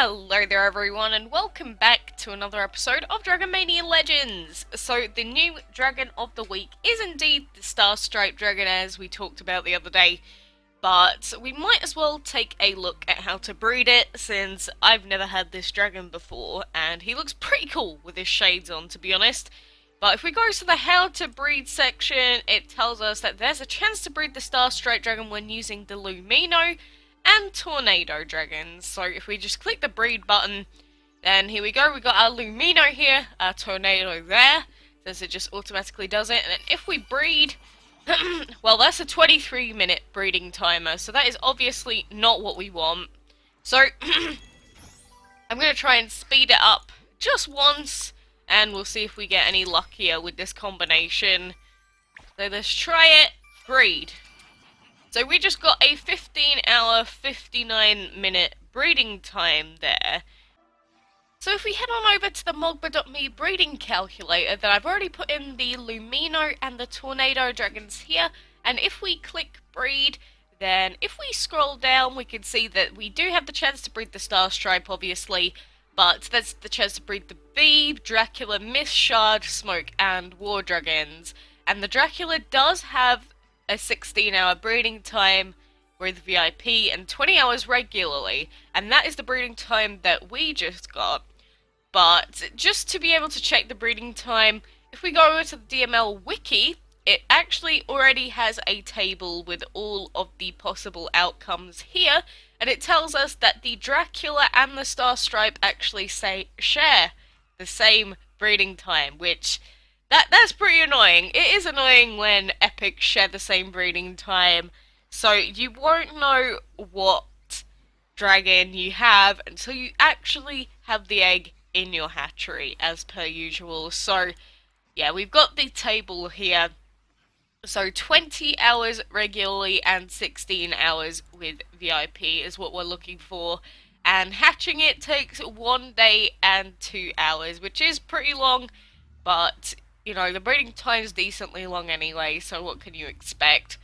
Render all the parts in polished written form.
Hello there everyone and welcome back to another episode of Dragon Mania Legends! So the new dragon of the week is indeed the Star Stripe dragon as we talked about the other day, but we might as well take a look at how to breed it since I've never had this dragon before and he looks pretty cool with his shades on, to be honest. But if we go to the how to breed section, it tells us that there's a chance to breed the Star Stripe dragon when using the Lumino and Tornado dragons. So if we just click the breed button, then here we go, we got our Lumino here, our Tornado there, since it just automatically does it. And then if we breed, well, that's a 23-minute breeding timer, so that is obviously not what we want. So I'm going to try and speed it up just once, and we'll see if we get any luckier with this combination. So let's try it. Breed. So we just got a 15-hour, 59-minute breeding time there. So if we head on over to the Mogba.me breeding calculator, then I've already put in the Lumino and the Tornado dragons here, and if we click breed, then if we scroll down we can see that we do have the chance to breed the Star Stripe obviously, but that's the chance to breed the Bee, Dracula, Mist Shard, Smoke and War dragons. And the Dracula does have a 16-hour breeding time with VIP and 20 hours regularly, and that is the breeding time that we just got. But just to be able to check the breeding time, if we go over to the DML wiki, it actually already has a table with all of the possible outcomes here, and it tells us that the Dracula and the Star Stripe actually share the same breeding time, which That's pretty annoying. It is annoying when epics share the same breeding time, so you won't know what dragon you have until you actually have the egg in your hatchery, as per usual. So, yeah, we've got the table here. So 20 hours regularly and 16 hours with VIP is what we're looking for. And hatching it takes 1 day and 2 hours, which is pretty long, but you know, the breeding time is decently long anyway, so what can you expect?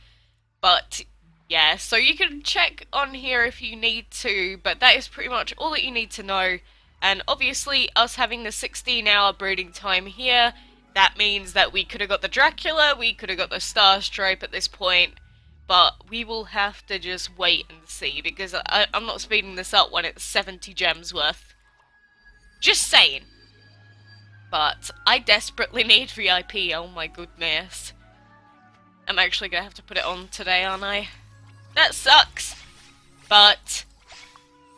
But, yeah, so you can check on here if you need to, but that is pretty much all that you need to know. And obviously, us having the 16-hour breeding time here, that means that we could have got the Dracula, we could have got the Star Stripe at this point, but we will have to just wait and see, because I'm not speeding this up when it's 70 gems worth. Just saying. But I desperately need VIP, oh my goodness. I'm actually gonna have to put it on today, aren't I? That sucks! But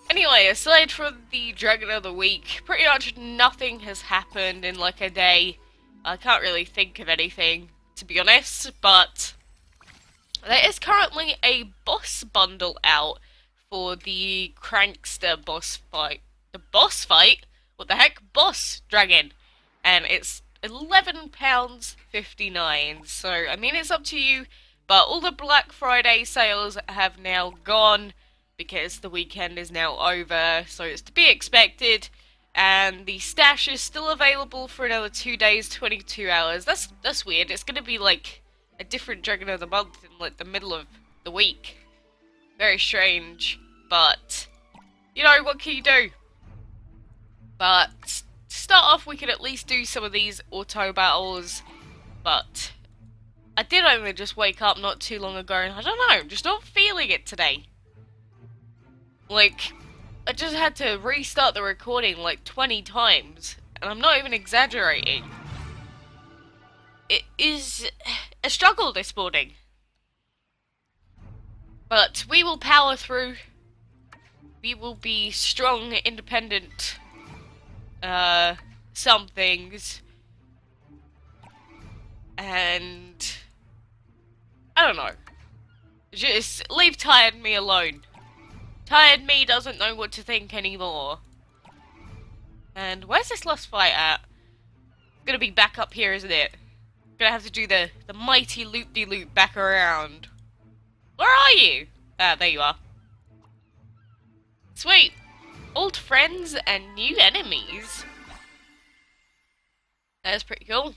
anyway, aside from the Dragon of the Week, pretty much nothing has happened in like a day. I can't really think of anything, to be honest, but there is currently a boss bundle out for the Crankster boss fight. The boss fight? What the heck? Boss dragon! And it's £11.59, so I mean it's up to you, but all the Black Friday sales have now gone because the weekend is now over, so it's to be expected, and the stash is still available for another 2 days, 22 hours. That's weird. It's gonna be like a different Dragon of the Month in like the middle of the week. Very strange, but you know, what can you do? But to start off, we could at least do some of these auto battles, but I did only just wake up not too long ago, and I don't know, I'm just not feeling it today. Like, I just had to restart the recording like 20 times, and I'm not even exaggerating. It is a struggle this morning. But we will power through. We will be strong, independent some things, and I don't know, just leave Tired Me alone. Tired Me doesn't know what to think anymore. And where's this last fight at? It's gonna be back up here, isn't it? Gonna have to do the mighty loop-de-loop back around. Where are you? Ah, there you are. Sweet. Old friends and new enemies. That's pretty cool.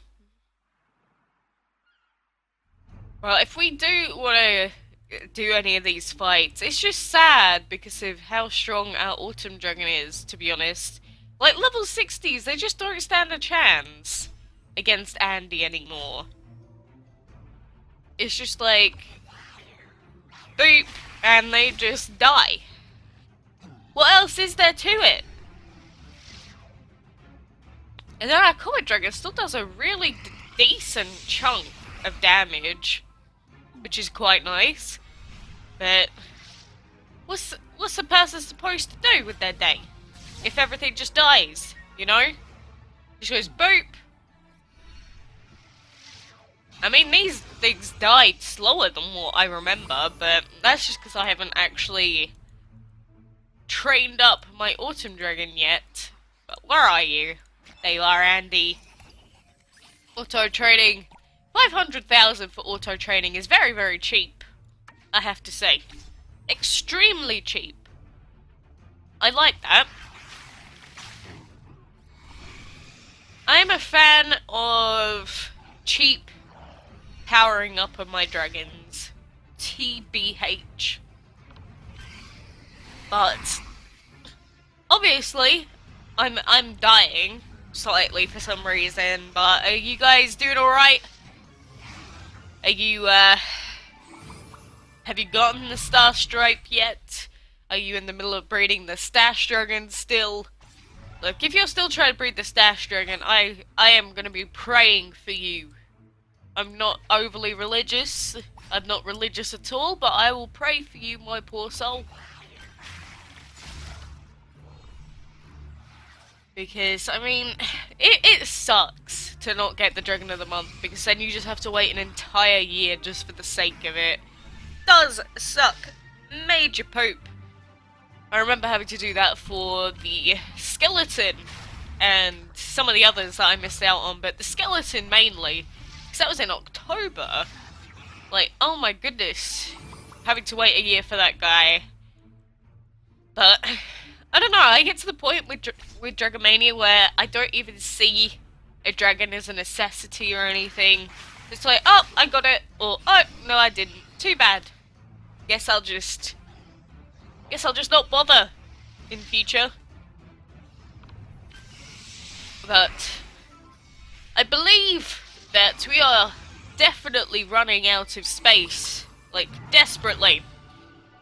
Well, if we do want to do any of these fights. It's just sad because of how strong our Autumn Dragon is, to be honest. Like, level 60s, they just don't stand a chance against Andy anymore. It's just like, boop, and they just die. What else is there to it? And then our Comet Dragon still does a really decent chunk of damage, which is quite nice. But what's a person supposed to do with their day if everything just dies? You know, just goes boop. I mean, these things died slower than what I remember, but that's just because I haven't actually trained up my Autumn Dragon yet. But where are you? There you are, Andy. Auto training. 500,000 for auto training is very, very cheap, I have to say. Extremely cheap. I like that. I'm a fan of cheap powering up of my dragons. TBH. But obviously, I'm dying slightly for some reason, but are you guys doing alright? Are you, have you gotten the Star Stripe yet? Are you in the middle of breeding the Stash Dragon still? Look, if you're still trying to breed the Stash Dragon, I am gonna be praying for you. I'm not overly religious. I'm not religious at all, but I will pray for you, my poor soul. Because, I mean, it sucks to not get the Dragon of the Month, because then you just have to wait an entire year just for the sake of it. Does suck. Major poop. I remember having to do that for the Skeleton, and some of the others that I missed out on, but the Skeleton mainly, because that was in October. Like, oh my goodness. Having to wait a year for that guy. But I don't know, I get to the point with Dragon Mania where I don't even see a dragon as a necessity or anything. It's like, oh, I got it, or oh, no I didn't. Too bad. Guess I'll just not bother in future. But I believe that we are definitely running out of space, like desperately.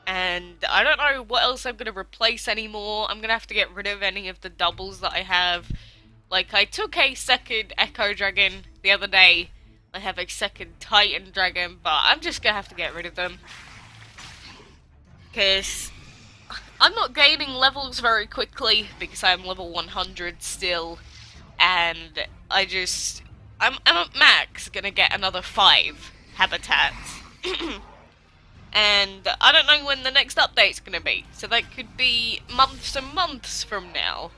And I don't know what else I'm going to replace anymore. I'm going to have to get rid of any of the doubles that I have. Like, I took a second Echo Dragon the other day. I have a second Titan Dragon, but I'm just going to have to get rid of them. Because I'm not gaining levels very quickly, because I'm level 100 still. And I'm at max going to get another 5 habitats. And I don't know when the next update's gonna be, so that could be months and months from now.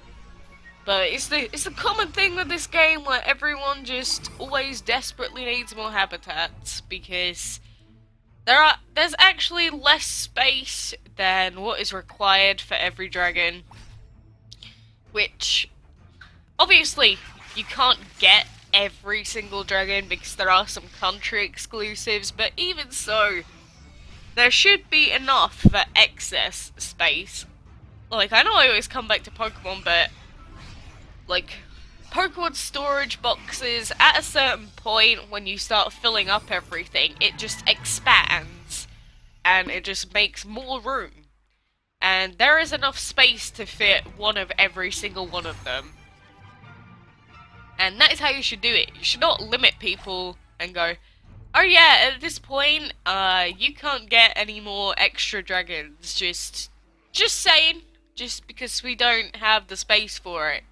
But it's the common thing with this game where everyone just always desperately needs more habitats, because there's actually less space than what is required for every dragon. Which, obviously, you can't get every single dragon because there are some country exclusives, but even so, there should be enough for excess space. Like, I know I always come back to Pokemon, but like, Pokemon storage boxes, at a certain point when you start filling up everything, it just expands and it just makes more room. And there is enough space to fit one of every single one of them. And that is how you should do it. You should not limit people and go, oh yeah, at this point, you can't get any more extra dragons, just saying, just because we don't have the space for it.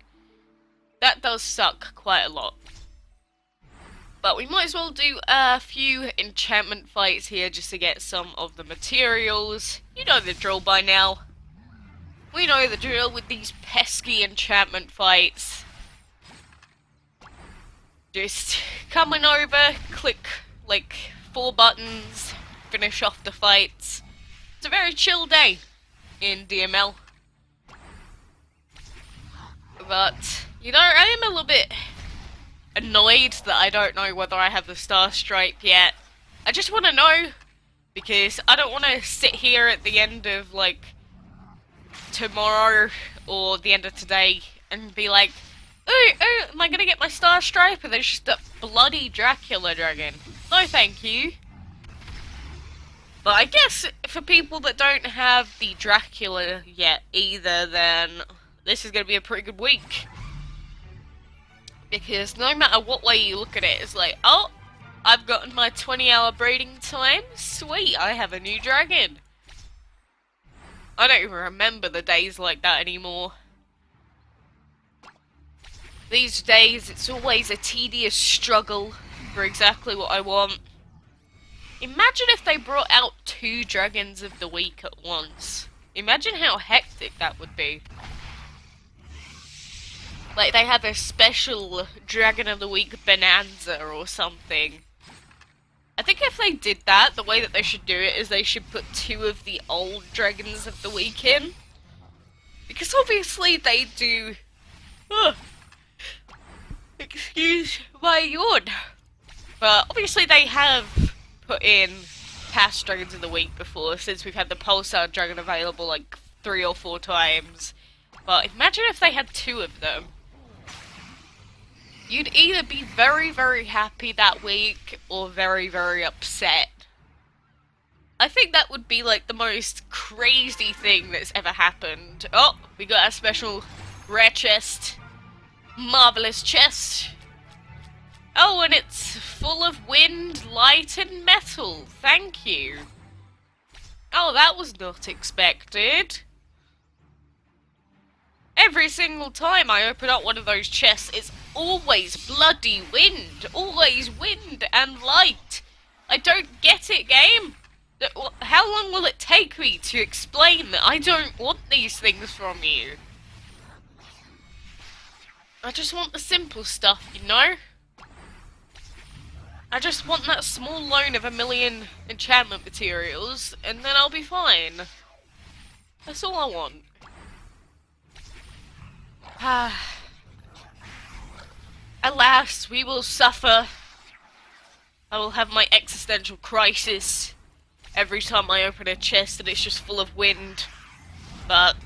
That does suck quite a lot. But we might as well do a few enchantment fights here just to get some of the materials. You know the drill by now. We know the drill with these pesky enchantment fights. Just coming over, click like 4 buttons, finish off the fights. It's a very chill day in DML. But, you know, I am a little bit annoyed that I don't know whether I have the Star Stripe yet. I just want to know Because I don't want to sit here at the end of, like, tomorrow or the end of today and be like, oh, am I gonna get my Star Stripe? And there's just a bloody Dracula dragon. No thank you. But I guess for people that don't have the Dracula yet either, then this is gonna be a pretty good week. Because no matter what way you look at it, it's like, oh, I've gotten my 20-hour breeding time. Sweet, I have a new dragon. I don't even remember the days like that anymore. These days, it's always a tedious struggle for exactly what I want. Imagine if they brought out 2 dragons of the week at once. Imagine how hectic that would be. Like, they have a special Dragon of the Week bonanza or something. I think if they did that, the way that they should do it is they should put 2 of the old Dragons of the Week in. Because obviously they do... excuse my yawn. But obviously they have put in past Dragons of the Week before, since we've had the Pulsar Dragon available like 3 or 4 times. But imagine if they had 2 of them. You'd either be very, very happy that week, or very, very upset. I think that would be like the most crazy thing that's ever happened. Oh, we got a special rare chest. Marvelous chest. Oh, and it's full of wind, light, and metal. Thank you. Oh, that was not expected. Every single time I open up one of those chests, it's always bloody wind. Always wind and light. I don't get it, game. How long will it take me to explain that I don't want these things from you? I just want the simple stuff, you know? I just want that small loan of 1,000,000 enchantment materials, and then I'll be fine. That's all I want. Alas, we will suffer. I will have my existential crisis every time I open a chest and it's just full of wind. But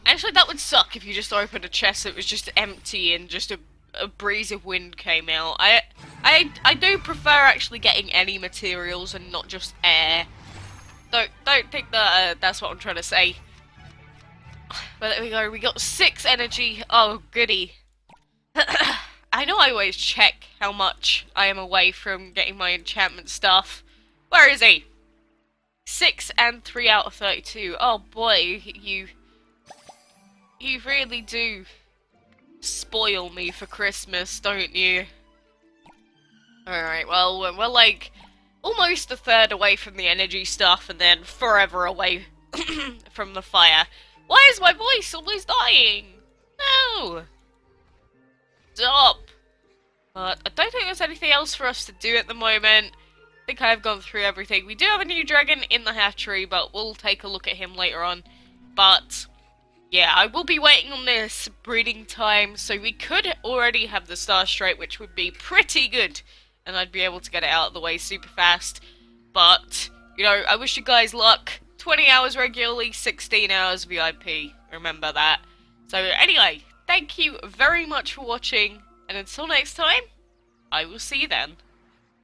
actually, that would suck if you just opened a chest that was just empty and just a breeze of wind came out. I do prefer actually getting any materials and not just air. Don't think that that's what I'm trying to say. But there we go, we got 6 energy. Oh, goody. I know I always check how much I am away from getting my enchantment stuff. Where is he? 6 and 3 out of 32. Oh boy, you really do spoil me for Christmas, don't you? Alright, well, we're like almost a third away from the energy stuff and then forever away from the fire. Why is my voice always dying? No! Stop! But I don't think there's anything else for us to do at the moment. I think I've gone through everything. We do have a new dragon in the hatchery, but we'll take a look at him later on. But yeah, I will be waiting on this breeding time, so we could already have the Star Stripe, which would be pretty good. And I'd be able to get it out of the way super fast. But, you know, I wish you guys luck. 20 hours regularly, 16 hours VIP. Remember that. So anyway, thank you very much for watching, and until next time, I will see you then.